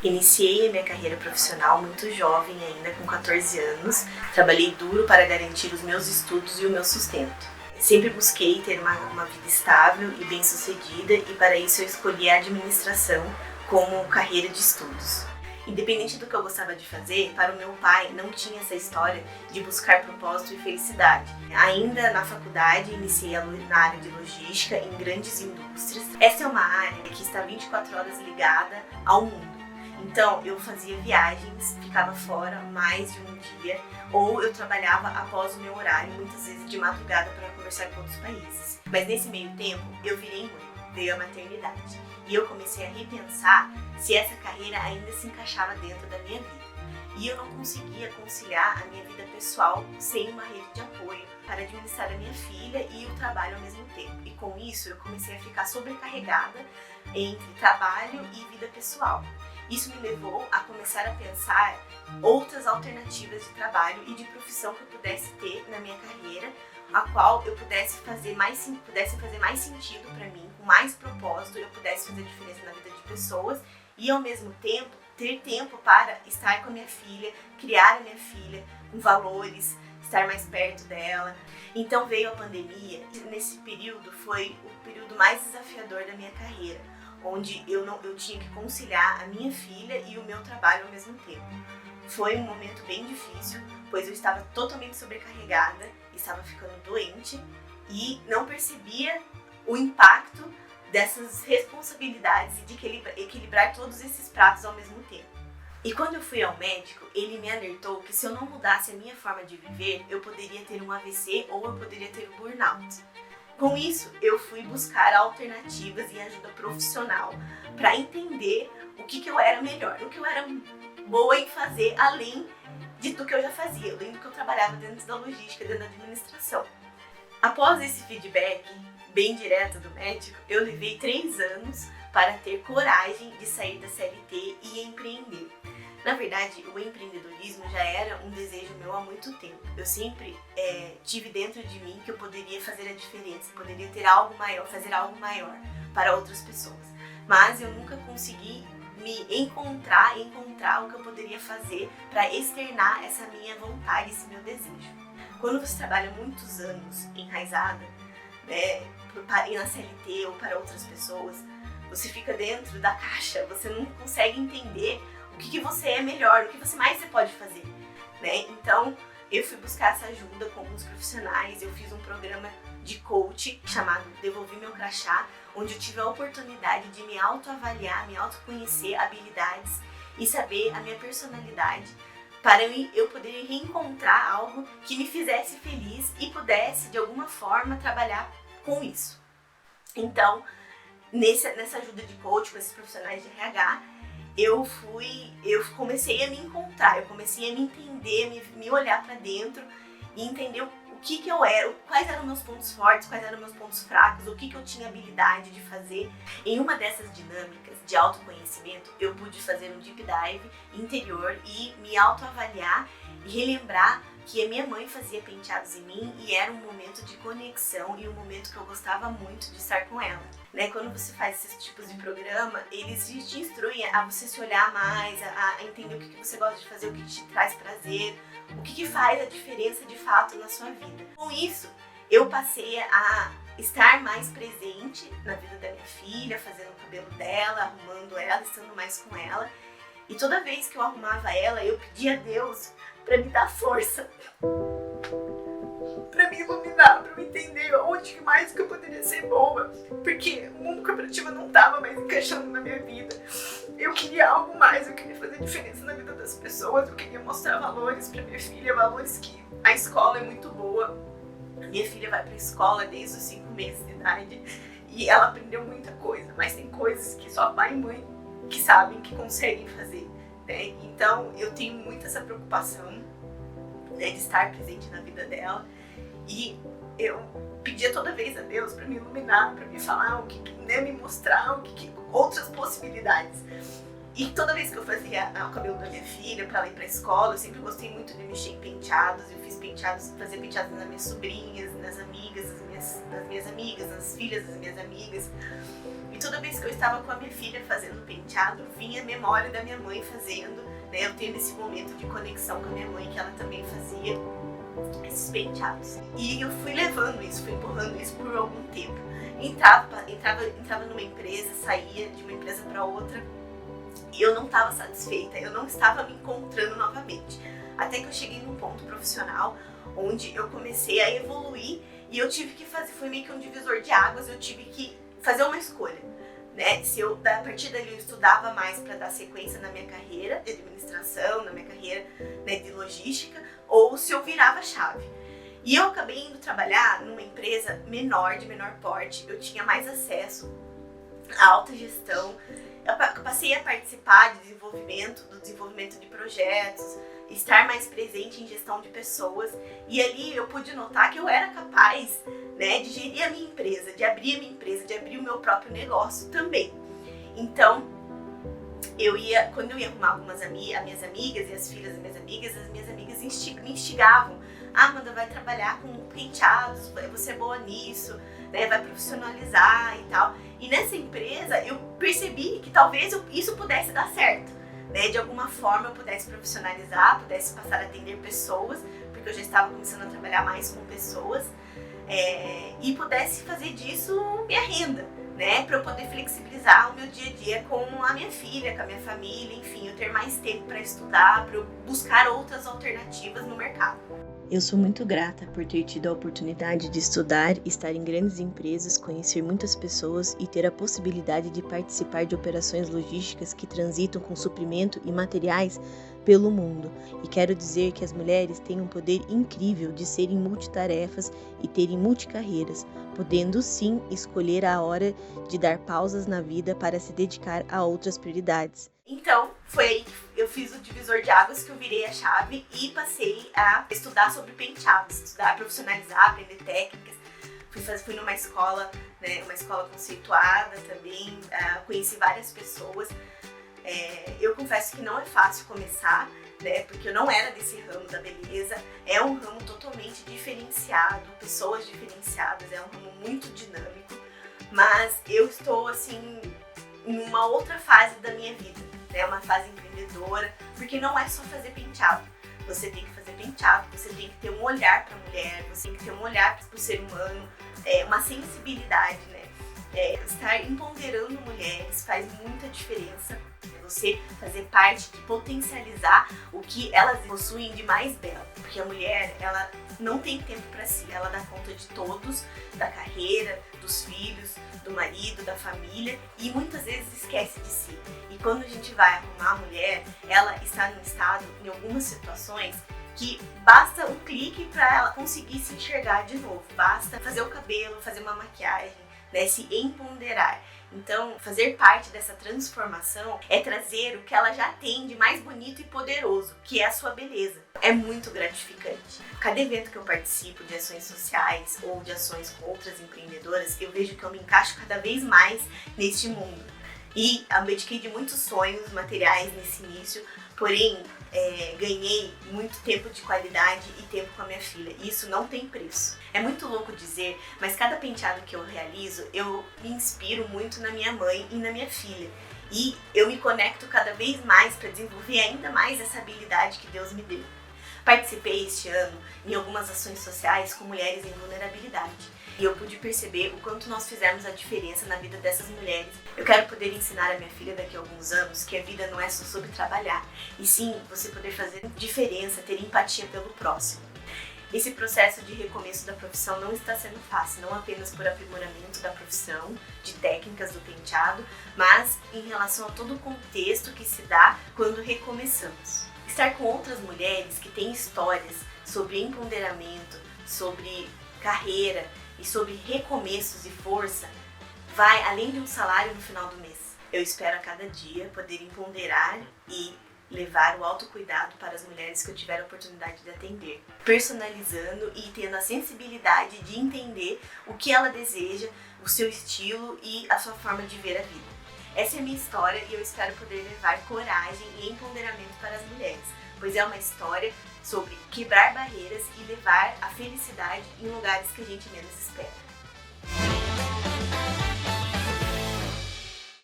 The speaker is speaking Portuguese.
Iniciei a minha carreira profissional muito jovem ainda, com 14 anos. Trabalhei duro para garantir os meus estudos e o meu sustento. Sempre busquei ter uma vida estável e bem-sucedida, e para isso eu escolhi a administração como carreira de estudos. Independente do que eu gostava de fazer, para o meu pai não tinha essa história de buscar propósito e felicidade. Ainda na faculdade, iniciei na área de logística em grandes indústrias. Essa é uma área que está 24 horas ligada ao mundo. Então, eu fazia viagens, ficava fora mais de um dia, ou eu trabalhava após o meu horário, muitas vezes de madrugada, para conversar com outros países. Mas nesse meio tempo, eu virei mãe, veio a maternidade. E eu comecei a repensar se essa carreira ainda se encaixava dentro da minha vida. E eu não conseguia conciliar a minha vida pessoal sem uma rede de apoio para administrar a minha filha e o trabalho ao mesmo tempo. E com isso, eu comecei a ficar sobrecarregada entre trabalho e vida pessoal. Isso me levou a começar a pensar outras alternativas de trabalho e de profissão que eu pudesse ter na minha carreira, a qual eu pudesse fazer mais sentido para mim, com mais propósito, eu pudesse fazer diferença na vida de pessoas e ao mesmo tempo ter tempo para estar com a minha filha, criar a minha filha com valores, estar mais perto dela. Então veio a pandemia e nesse período foi o período mais desafiador da minha carreira, onde eu tinha que conciliar a minha filha e o meu trabalho ao mesmo tempo. Foi um momento bem difícil, pois eu estava totalmente sobrecarregada, estava ficando doente e não percebia o impacto dessas responsabilidades e de equilibrar todos esses pratos ao mesmo tempo. E quando eu fui ao médico, ele me alertou que se eu não mudasse a minha forma de viver, eu poderia ter um AVC ou eu poderia ter um burnout. Com isso, eu fui buscar alternativas e ajuda profissional para entender o que eu era melhor, o que eu era boa em fazer, além do que eu já fazia, além do que eu trabalhava dentro da logística, dentro da administração. Após esse feedback bem direto do médico, eu levei 3 anos para ter coragem de sair da CLT e empreender. Na verdade, o empreendedorismo já era um desejo meu há muito tempo. Eu sempre tive dentro de mim que eu poderia fazer a diferença, poderia ter algo maior, fazer algo maior para outras pessoas. Mas eu nunca consegui me encontrar o que eu poderia fazer para externar essa minha vontade, esse meu desejo. Quando você trabalha muitos anos enraizada, na CLT ou para outras pessoas, você fica dentro da caixa, você não consegue entender o que você é melhor, o que mais você pode fazer, né? Então, eu fui buscar essa ajuda com alguns profissionais, eu fiz um programa de coach chamado Devolvi Meu Crachá, onde eu tive a oportunidade de me autoavaliar, me autoconhecer habilidades e saber a minha personalidade, para eu poder reencontrar algo que me fizesse feliz e pudesse, de alguma forma, trabalhar com isso. Então, nessa ajuda de coach, com esses profissionais de RH, eu comecei a me encontrar, eu comecei a me entender, me olhar para dentro e entender o que eu era, quais eram meus pontos fortes, quais eram meus pontos fracos, o que eu tinha habilidade de fazer. Em uma dessas dinâmicas de autoconhecimento, eu pude fazer um deep dive interior e me autoavaliar e relembrar que a minha mãe fazia penteados em mim e era um momento de conexão e um momento que eu gostava muito de estar com ela. Né? Quando você faz esses tipos de programa, eles te instruem a você se olhar mais, a entender o que você gosta de fazer, o que te traz prazer, o que faz a diferença de fato na sua vida. Com isso, eu passei a estar mais presente na vida da minha filha, fazendo o cabelo dela, arrumando ela, estando mais com ela. E toda vez que eu arrumava ela, eu pedia a Deus para me dar força, para me iluminar, para eu entender onde mais que eu poderia ser boa, porque o mundo corporativo não estava mais encaixando na minha vida. Eu queria algo mais, eu queria fazer diferença na vida das pessoas, eu queria mostrar valores para minha filha, valores que a escola é muito boa. Minha filha vai para a escola desde os 5 meses de idade e ela aprendeu muita coisa, mas tem coisas que só pai e mãe que sabem, que conseguem fazer. Né? Então eu tenho muito essa preocupação, né, de estar presente na vida dela, e eu pedia toda vez a Deus para me iluminar, para me falar me mostrar outras possibilidades. E toda vez que eu fazia o cabelo da minha filha pra ela ir pra escola, eu sempre gostei muito de mexer em penteados. Eu fiz penteados, fazia penteados nas minhas sobrinhas, nas amigas, das minhas amigas, nas filhas das minhas amigas. E toda vez que eu estava com a minha filha fazendo penteado, vinha a memória da minha mãe fazendo, né? Eu tendo esse momento de conexão com a minha mãe, que ela também fazia esses penteados. E eu fui levando isso, fui empurrando isso por algum tempo. Entrava numa empresa, saía de uma empresa para outra e eu não estava satisfeita, eu não estava me encontrando novamente. Até que eu cheguei num ponto profissional onde eu comecei a evoluir e eu tive que fazer, foi meio que um divisor de águas, eu tive que fazer uma escolha, né? Se eu, a partir dali eu estudava mais para dar sequência na minha carreira de administração, na minha carreira, né, de logística, ou se eu virava a chave. E eu acabei indo trabalhar numa empresa menor, de menor porte, eu tinha mais acesso à alta gestão, eu passei a participar do desenvolvimento de projetos, estar mais presente em gestão de pessoas, e ali eu pude notar que eu era capaz, né, de gerir a minha empresa, de abrir a minha empresa, de abrir o meu próprio negócio também. Então, quando eu ia arrumar as minhas amigas e as filhas das minhas amigas me instigavam. Ah, Amanda, vai trabalhar com penteados, você é boa nisso, né, vai profissionalizar e tal. E nessa empresa eu percebi que talvez isso pudesse dar certo, né, de alguma forma eu pudesse profissionalizar, pudesse passar a atender pessoas, porque eu já estava começando a trabalhar mais com pessoas, e pudesse fazer disso minha renda, né, para eu poder flexibilizar o meu dia a dia com a minha filha, com a minha família, enfim, eu ter mais tempo para estudar, para eu buscar outras alternativas no mercado. Eu sou muito grata por ter tido a oportunidade de estudar, estar em grandes empresas, conhecer muitas pessoas e ter a possibilidade de participar de operações logísticas que transitam com suprimento e materiais pelo mundo. E quero dizer que as mulheres têm um poder incrível de serem multitarefas e terem multicarreiras, podendo sim escolher a hora de dar pausas na vida para se dedicar a outras prioridades. Então, foi aí que eu fiz o divisor de águas, que eu virei a chave e passei a estudar sobre penteados, estudar, profissionalizar, aprender técnicas. Fui numa escola, né, uma escola conceituada também, conheci várias pessoas. Eu confesso que não é fácil começar, né, porque eu não era desse ramo da beleza. É um ramo totalmente diferenciado, pessoas diferenciadas, é um ramo muito dinâmico, mas eu estou assim numa outra fase da minha vida, né, uma fase empreendedora, porque não é só fazer penteado. Você tem que fazer penteado, você tem que ter um olhar para a mulher, você tem que ter um olhar para o ser humano, uma sensibilidade, né? Estar empoderando mulheres faz muita diferença. Você fazer parte de potencializar o que elas possuem de mais belo, porque a mulher, ela não tem tempo para si, ela dá conta de todos, da carreira, dos filhos, do marido, da família, e muitas vezes esquece de si. E quando a gente vai arrumar a mulher, ela está num estado, em algumas situações, que basta um clique para ela conseguir se enxergar de novo, basta fazer o cabelo, fazer uma maquiagem, né, se empoderar. Então, fazer parte dessa transformação é trazer o que ela já tem de mais bonito e poderoso, que é a sua beleza. É muito gratificante. Cada evento que eu participo de ações sociais ou de ações com outras empreendedoras, eu vejo que eu me encaixo cada vez mais neste mundo. E abdiquei de muitos sonhos materiais nesse início, porém ganhei muito tempo de qualidade e tempo com a minha filha. E isso não tem preço. É muito louco dizer, mas cada penteado que eu realizo, eu me inspiro muito na minha mãe e na minha filha. E eu me conecto cada vez mais para desenvolver ainda mais essa habilidade que Deus me deu. Participei este ano em algumas ações sociais com mulheres em vulnerabilidade. E eu pude perceber o quanto nós fizemos a diferença na vida dessas mulheres. Eu quero poder ensinar a minha filha daqui a alguns anos que a vida não é só sobre trabalhar, e sim você poder fazer diferença, ter empatia pelo próximo. Esse processo de recomeço da profissão não está sendo fácil, não apenas por aprimoramento da profissão, de técnicas do penteado, mas em relação a todo o contexto que se dá quando recomeçamos. Estar com outras mulheres que têm histórias sobre empoderamento, sobre carreira e sobre recomeços e força, vai além de um salário no final do mês. Eu espero a cada dia poder empoderar e levar o autocuidado para as mulheres que eu tiver a oportunidade de atender, personalizando e tendo a sensibilidade de entender o que ela deseja, o seu estilo e a sua forma de ver a vida. Essa é a minha história e eu espero poder levar coragem e empoderamento para as mulheres, pois é uma história sobre quebrar barreiras e levar a felicidade em lugares que a gente menos espera.